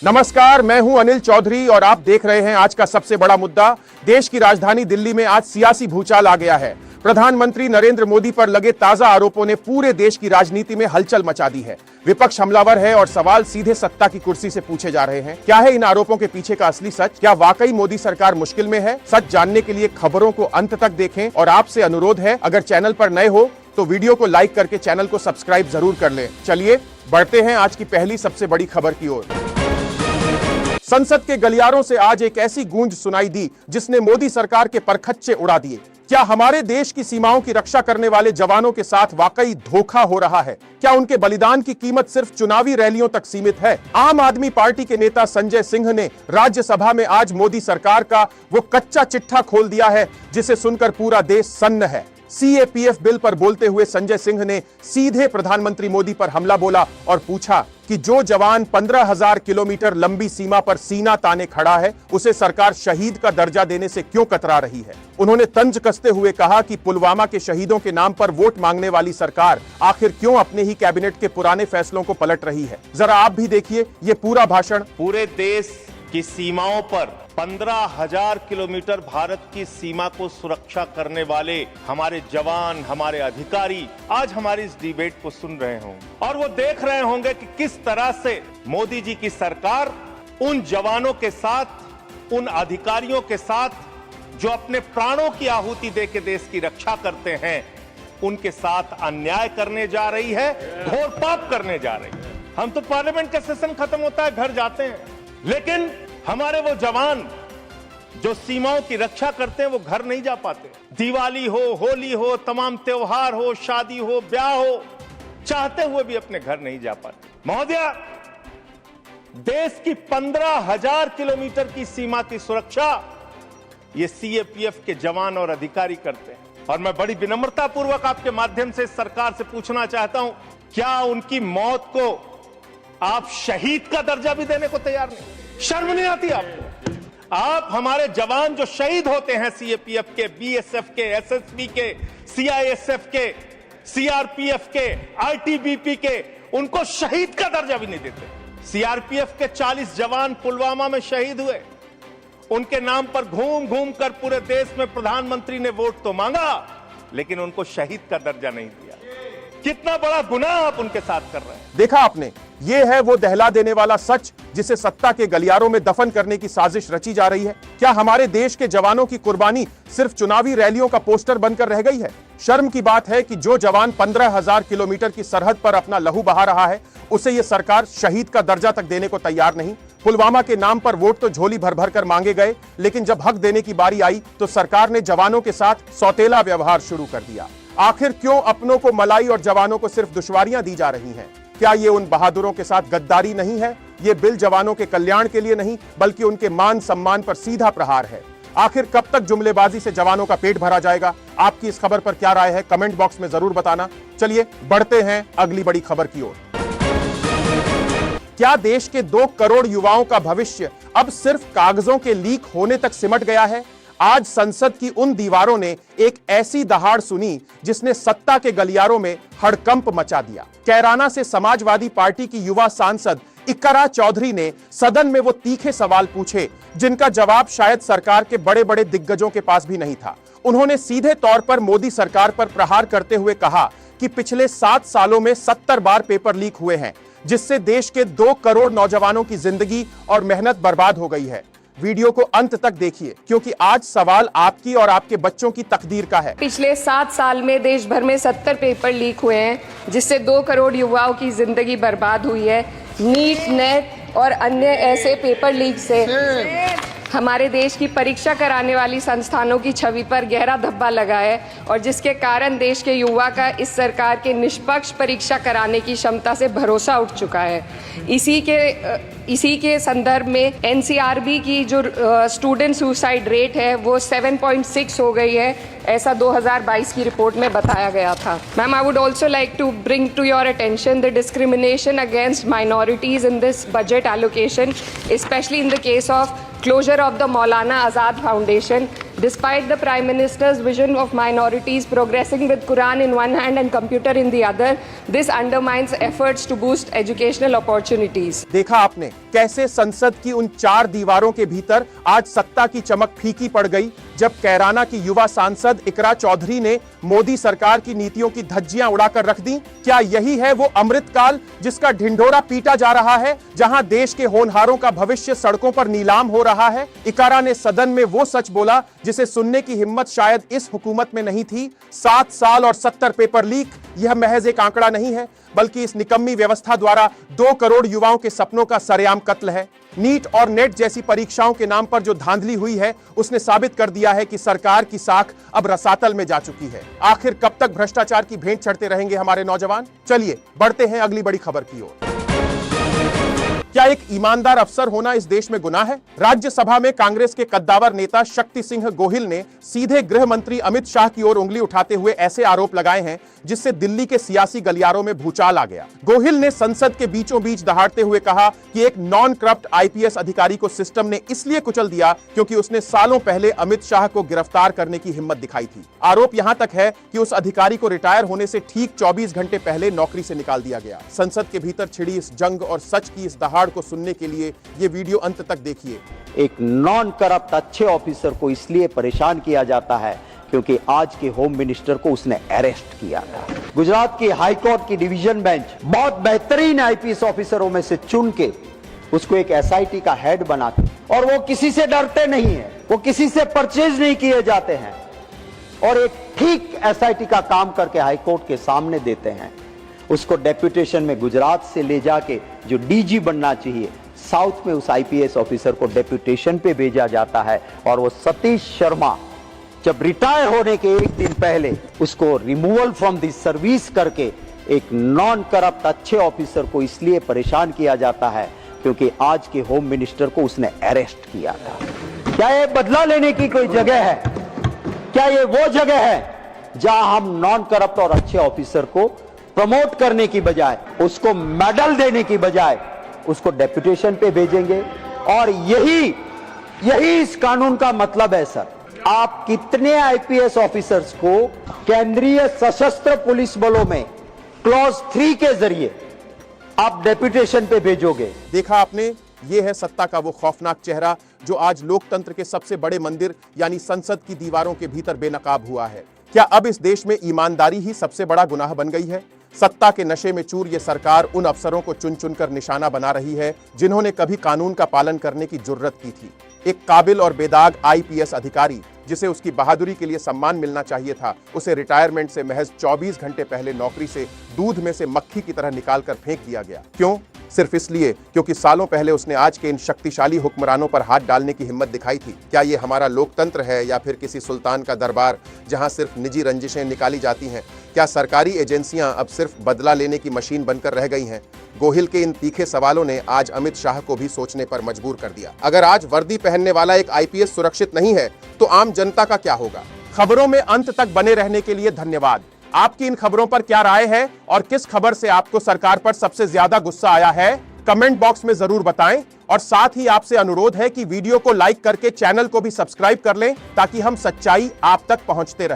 नमस्कार, मैं हूं अनिल चौधरी और आप देख रहे हैं आज का सबसे बड़ा मुद्दा। देश की राजधानी दिल्ली में आज सियासी भूचाल आ गया है। प्रधानमंत्री नरेंद्र मोदी पर लगे ताजा आरोपों ने पूरे देश की राजनीति में हलचल मचा दी है। विपक्ष हमलावर है और सवाल सीधे सत्ता की कुर्सी से पूछे जा रहे हैं। क्या है इन आरोपों के पीछे का असली सच? क्या वाकई मोदी सरकार मुश्किल में है? सच जानने के लिए खबरों को अंत तक देखें और आपसे अनुरोध है, अगर चैनल पर नए हो तो वीडियो को लाइक करके चैनल को सब्सक्राइब जरूर कर लें। चलिए बढ़ते हैं आज की पहली सबसे बड़ी खबर की ओर। संसद के गलियारों से आज एक ऐसी गूंज सुनाई दी जिसने मोदी सरकार के परखच्चे उड़ा दिए। क्या हमारे देश की सीमाओं की रक्षा करने वाले जवानों के साथ वाकई धोखा हो रहा है? क्या उनके बलिदान की कीमत सिर्फ चुनावी रैलियों तक सीमित है? आम आदमी पार्टी के नेता संजय सिंह ने राज्यसभा में आज मोदी सरकार का वो कच्चा चिट्ठा खोल दिया है जिसे सुनकर पूरा देश सन्न है। सीएपीएफ बिल पर बोलते हुए संजय सिंह ने सीधे प्रधानमंत्री मोदी पर हमला बोला और पूछा कि जो जवान 15,000 किलोमीटर लंबी सीमा पर सीना ताने खड़ा है, उसे सरकार शहीद का दर्जा देने से क्यों कतरा रही है? उन्होंने तंज कसते हुए कहा कि पुलवामा के शहीदों के नाम पर वोट मांगने वाली सरकार आखिर क्यों अपने ही कैबिनेट के पुराने फैसलों को पलट रही है। जरा आप भी देखिए ये पूरा भाषण। पूरे देश की सीमाओं पर 15,000 किलोमीटर भारत की सीमा को सुरक्षा करने वाले हमारे जवान, हमारे अधिकारी आज हमारी इस डिबेट को सुन रहे होंगे और वो देख रहे होंगे कि किस तरह से मोदी जी की सरकार उन जवानों के साथ, उन अधिकारियों के साथ जो अपने प्राणों की आहुति देके देश की रक्षा करते हैं, उनके साथ अन्याय करने जा रही है, घोर पाप करने जा रही है। हम तो पार्लियामेंट का सेशन खत्म होता है, घर जाते हैं, लेकिन हमारे वो जवान जो सीमाओं की रक्षा करते हैं वो घर नहीं जा पाते। दिवाली हो, होली हो, तमाम त्योहार हो, शादी हो, ब्याह हो, चाहते हुए भी अपने घर नहीं जा पाते। महोदया, देश की 15,000 किलोमीटर की सीमा की सुरक्षा ये सीएपीएफ के जवान और अधिकारी करते हैं और मैं बड़ी विनम्रता पूर्वक आपके माध्यम से सरकार से पूछना चाहता हूं, क्या उनकी मौत को आप शहीद का दर्जा भी देने को तैयार नहीं? शर्म नहीं आती आपको? आप हमारे जवान जो शहीद होते हैं सीएपीएफ के, बीएसएफ के, एसएसबी के, सीआईएसएफ के, सीआरपीएफ के, आईटीबीपी के, उनको शहीद का दर्जा भी नहीं देते। सीआरपीएफ के 40 जवान पुलवामा में शहीद हुए, उनके नाम पर घूम घूम कर पूरे देश में प्रधानमंत्री ने वोट तो मांगा लेकिन उनको शहीद का दर्जा नहीं दिया। कितना बड़ा गुनाह आप उनके साथ कर रहे हैं। देखा आपने, ये है वो दहला देने वाला सच जिसे सत्ता के गलियारों में दफन करने की साजिश रची जा रही है। क्या हमारे देश के जवानों की कुर्बानी सिर्फ चुनावी रैलियों का पोस्टर बनकर रह गई है? शर्म की बात है कि जो जवान 15,000 किलोमीटर की सरहद पर अपना लहू बहा रहा है, उसे ये सरकार शहीद का दर्जा तक देने को तैयार नहीं। पुलवामा के नाम पर वोट तो झोली भर भर कर मांगे गए, लेकिन जब हक देने की बारी आई तो सरकार ने जवानों के साथ सौतेला व्यवहार शुरू कर दिया। आखिर क्यों अपनों को मलाई और जवानों को सिर्फ दुश्वारियां दी जा रही हैं? क्या ये उन बहादुरों के साथ गद्दारी नहीं है? ये बिल जवानों के कल्याण के लिए नहीं बल्कि उनके मान सम्मान पर सीधा प्रहार है। आखिर कब तक जुमलेबाजी से जवानों का पेट भरा जाएगा? आपकी इस खबर पर क्या राय है? कमेंट बॉक्स में जरूर बताना। चलिए बढ़ते हैं अगली बड़ी खबर की ओर। क्या देश के 2 करोड़ युवाओं का भविष्य अब सिर्फ कागजों के लीक होने तक सिमट गया है? आज संसद की उन दीवारों ने एक ऐसी दहाड़ सुनी जिसने सत्ता के गलियारों में हड़कंप मचा दिया। कैराना से समाजवादी पार्टी की युवा सांसद इकरा चौधरी ने सदन में वो तीखे सवाल पूछे जिनका जवाब शायद सरकार के बड़े बड़े दिग्गजों के पास भी नहीं था। उन्होंने सीधे तौर पर मोदी सरकार पर प्रहार करते हुए कहा कि पिछले 7 सालों में 70 बार पेपर लीक हुए हैं, जिससे देश के 2 करोड़ नौजवानों की जिंदगी और मेहनत बर्बाद हो गई है। वीडियो को अंत तक देखिए क्योंकि आज सवाल आपकी और आपके बच्चों की तकदीर का है। पिछले 7 साल में देश भर में 70 पेपर लीक हुए हैं जिससे 2 करोड़ युवाओं की जिंदगी बर्बाद हुई है। नीट, नेट और अन्य ऐसे पेपर लीक से हमारे देश की परीक्षा कराने वाली संस्थानों की छवि पर गहरा धब्बा लगा है और जिसके कारण देश के युवा का इस सरकार के निष्पक्ष परीक्षा कराने की क्षमता से भरोसा उठ चुका है। इसी के संदर्भ में एनसीआरबी की जो स्टूडेंट सुसाइड रेट है वो 7.6 हो गई है, ऐसा 2022 की रिपोर्ट में बताया गया था। Ma'am, I would also like to bring to your attention the discrimination against minorities in this budget allocation, specially in the case of closure of the Maulana Azad Foundation. Despite the Prime Minister's vision of minorities progressing with Quran in one hand and computer in the other, this undermines efforts to boost educational opportunities. देखा आपने कैसे संसद की उन 4 दीवारों के भीतर आज सत्ता की चमक फीकी पड़ गई, जब कैराना की युवा सांसद इकरा चौधरी ने मोदी सरकार की नीतियों की धज्जियां उड़ाकर रख दी। क्या यही है वो अमृतकाल जिसका ढिंढोरा पीटा जा रहा है, जहां देश के होनहारों का भविष्य सड़कों पर नीलाम हो रहा है? इकारा ने सदन में वो सच बोला जिसे सुनने की हिम्मत शायद इस हुकूमत में नहीं थी। 7 साल और 70 पेपर लीक, यह महज एक आंकड़ा नहीं है, बल्कि इस निकम्मी व्यवस्था द्वारा 2 करोड़ युवाओं के सपनों का सरेआम कत्ल है। नीट और नेट जैसी परीक्षाओं के नाम पर जो धांधली हुई है, उसने साबित कर दिया है कि सरकार की साख अब रसातल में जा चुकी है। आखिर कब तक भ्रष्टाचार की भेंट चढ़ते रहेंगे हमारे नौजवान? चलिए बढ़ते हैं अगली बड़ी खबर की ओर। क्या एक ईमानदार अफसर होना इस देश में गुनाह है? राज्यसभा में कांग्रेस के कद्दावर नेता शक्ति सिंह गोहिल ने सीधे गृह मंत्री अमित शाह की ओर उंगली उठाते हुए ऐसे आरोप लगाए हैं जिससे दिल्ली के सियासी गलियारों में भूचाल आ गया। गोहिल ने संसद के बीचों बीच दहाड़ते हुए कहा कि एक नॉन करप्ट आईपीएस अधिकारी को सिस्टम ने इसलिए कुचल दिया क्योंकि उसने सालों पहले अमित शाह को गिरफ्तार करने की हिम्मत दिखाई थी। आरोप यहां तक है कि उस अधिकारी को रिटायर होने से ठीक 24 घंटे पहले नौकरी से निकाल दिया गया। संसद के भीतर छिड़ी इस जंग और सच की इस दहाड़ को सुनने के लिए ये वीडियो अंत तक देखिए। एक नॉन करप्ट अच्छे ऑफिसर को इसलिए परेशान किया जाता है क्योंकि आज के होम मिनिस्टर को उसने अरेस्ट किया था। गुजरात की हाई कोर्ट की डिवीजन बेंच बहुत बेहतरीन आईपीएस ऑफिसरों में से चुन के उसको एक एसआईटी का हेड बनाते, और वो किसी से डरते नहीं है, वो किसी से परचेज नहीं किए जाते हैं, और एक ठीक एसआईटी का काम करके हाई कोर्ट के सामने देते हैं। उसको डेप्यूटेशन में गुजरात से ले जाके जो डीजी बनना चाहिए, साउथ में उस आईपीएस ऑफिसर को डेप्यूटेशन पे भेजा जाता है, और वो सतीश शर्मा जब रिटायर होने के एक दिन पहले उसको रिमूवल फ्रॉम द सर्विस करके एक नॉन करप्ट अच्छे ऑफिसर को इसलिए परेशान किया जाता है क्योंकि आज के होम मिनिस्टर को उसने अरेस्ट किया था। क्या ये बदला लेने की कोई जगह है? क्या ये वो जगह है जहां हम नॉन करप्ट और अच्छे ऑफिसर को प्रमोट करने की बजाय, उसको मेडल देने की बजाय उसको डेप्यूटेशन पे भेजेंगे? और यही इस कानून का मतलब है सर। आप कितने आईपीएस ऑफिसर्स को केंद्रीय सशस्त्र पुलिस बलों में क्लॉज 3 के जरिए आप डेप्यूटेशन पे भेजोगे? देखा आपने, ये है सत्ता का वो खौफनाक चेहरा जो आज लोकतंत्र के सबसे बड़े मंदिर यानी संसद की दीवारों के भीतर बेनकाब हुआ है। क्या अब इस देश में ईमानदारी ही सबसे बड़ा गुनाह बन गई है? सत्ता के नशे में चूर ये सरकार उन अफसरों को चुन चुनकर निशाना बना रही है जिन्होंने कभी कानून का पालन करने की जुर्रत की थी। एक काबिल और बेदाग आईपीएस अधिकारी जिसे उसकी बहादुरी के लिए सम्मान मिलना चाहिए था, उसे रिटायरमेंट से महज 24 घंटे पहले नौकरी से दूध में से मक्खी की तरह निकालकर फेंक दिया गया। क्यों? सिर्फ इसलिए क्योंकि सालों पहले उसने आज के इन शक्तिशाली हुक्मरानों पर हाथ डालने की हिम्मत दिखाई थी। क्या ये हमारा लोकतंत्र है या फिर किसी सुल्तान का दरबार जहां सिर्फ निजी रंजिशें निकाली जाती हैं? क्या सरकारी एजेंसियां अब सिर्फ बदला लेने की मशीन बनकर रह गई हैं? गोहिल के इन तीखे सवालों ने आज अमित शाह को भी सोचने पर मजबूर कर दिया। अगर आज वर्दी पहनने वाला एक आईपीएस सुरक्षित नहीं है तो आम जनता का क्या होगा? खबरों में अंत तक बने रहने के लिए धन्यवाद। आपकी इन खबरों पर क्या राय है और किस खबर से आपको सरकार पर सबसे ज्यादा गुस्सा आया है? कमेंट बॉक्स में जरूर बताएं, और साथ ही आपसे अनुरोध है कि वीडियो को लाइक करके चैनल को भी सब्सक्राइब कर लें ताकि हम सच्चाई आप तक पहुंचते रहें।